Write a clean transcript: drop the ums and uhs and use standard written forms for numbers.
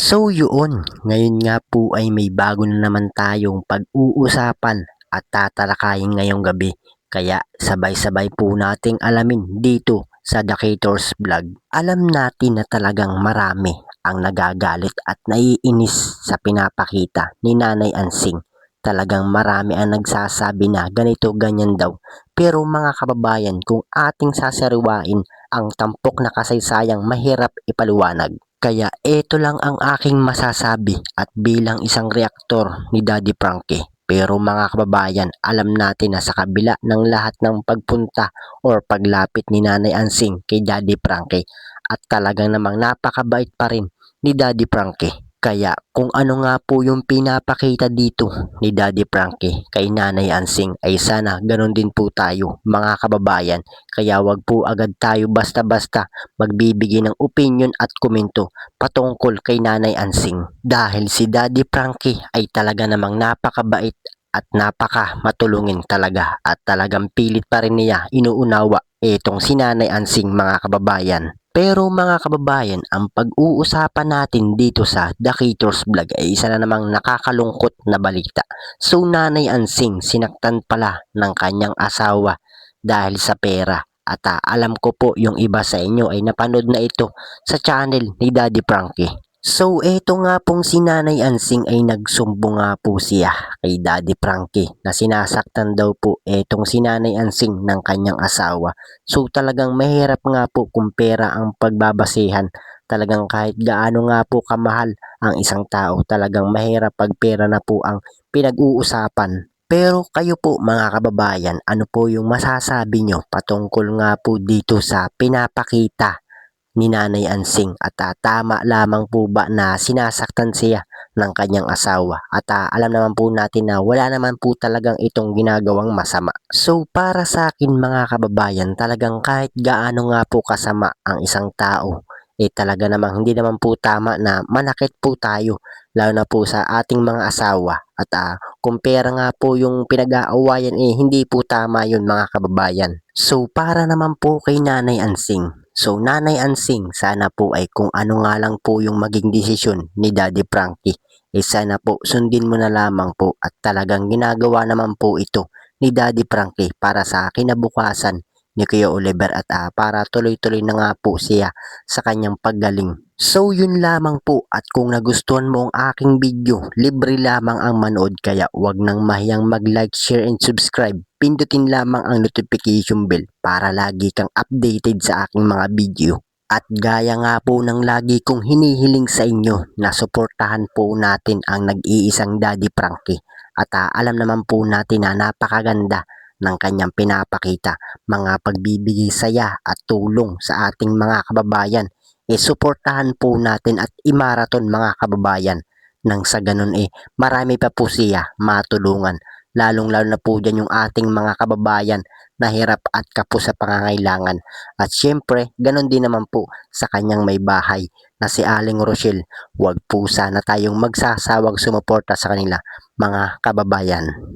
So yun, ngayon nga po ay may bago na naman tayong pag-uusapan at tatalakayin ngayong gabi. Kaya sabay-sabay po nating alamin dito sa The Creators Vlog. Alam natin na talagang marami ang nagagalit at naiinis sa pinapakita ni Nanay Ansing. Talagang marami ang nagsasabi na ganito ganyan daw. Pero mga kababayan, kung ating sasariwain ang tampok na kasaysayang mahirap ipaliwanag. Kaya eto lang ang aking masasabi at bilang isang reaktor ni Daddy Frankie. Pero mga kababayan, alam natin na sa kabila ng lahat ng pagpunta or paglapit ni Nanay Ansing kay Daddy Frankie at talagang namang napakabait pa rin ni Daddy Frankie. Kaya kung ano nga po yung pinapakita dito ni Daddy Frankie kay Nanay Ansing ay sana ganun din po tayo mga kababayan. Kaya wag po agad tayo basta-basta magbibigay ng opinion at komento patungkol kay Nanay Ansing. Dahil si Daddy Frankie ay talaga namang napakabait at napaka matulungin talaga at talagang pilit pa rin niya inuunawa itong si Nanay Ansing mga kababayan. Pero mga kababayan, ang pag-uusapan natin dito sa The Creators Vlog ay isa na namang nakakalungkot na balita. So Nanay Ansing sinaktan pala ng kanyang asawa dahil sa pera. At alam ko po yung iba sa inyo ay napanood na ito sa channel ni Daddy Frankie. So eto nga pong si Nanay Ansing ay nagsumbong nga po siya kay Daddy Frankie na sinasaktan daw po etong si Nanay Ansing ng kanyang asawa. So talagang mahirap nga po kung pera ang pagbabasehan. Talagang kahit gaano nga po kamahal ang isang tao, talagang mahirap pag pera na po ang pinag-uusapan. Pero kayo po mga kababayan, ano po yung masasabi nyo patungkol nga po dito sa pinapakita ni Nanay Ansing at tama lamang po ba na sinasaktan siya ng kanyang asawa at alam naman po natin na wala naman po talagang itong ginagawang masama. So para sa akin mga kababayan, talagang kahit gaano nga po kasama ang isang tao, talaga namang hindi naman po tama na manakit po tayo lalo na po sa ating mga asawa at kung pera nga po yung pinag-aawayan hindi po tama yun mga kababayan. So para naman po kay Nanay Ansing, so Nanay Ansing, sana po ay kung ano nga lang po yung maging desisyon ni Daddy Frankie, sana po sundin mo na lamang po at talagang ginagawa naman po ito ni Daddy Frankie para sa kinabukasan ni Kuya Oliver at para tuloy-tuloy na nga po siya sa kanyang paggaling. So yun lamang po at kung nagustuhan mo ang aking video, libre lamang ang manood kaya wag nang mahiyang mag-like, share and subscribe. Pindutin lamang ang notification bell para lagi kang updated sa aking mga video. At gaya nga po ng lagi kong hinihiling sa inyo na suportahan po natin ang nag-iisang Daddy Frankie. At alam naman po natin na napakaganda ng kanyang pinapakita, mga pagbibigay saya at tulong sa ating mga kababayan. Suportahan po natin at imaraton mga kababayan nang sa ganun marami pa po siya matulungan. Lalong-lalo na po dyan yung ating mga kababayan na hirap at kapos sa pangangailangan. At syempre, ganun din naman po sa kanyang may bahay na si Aling Rochelle. Huwag po sana tayong magsasawag sumuporta sa kanila mga kababayan.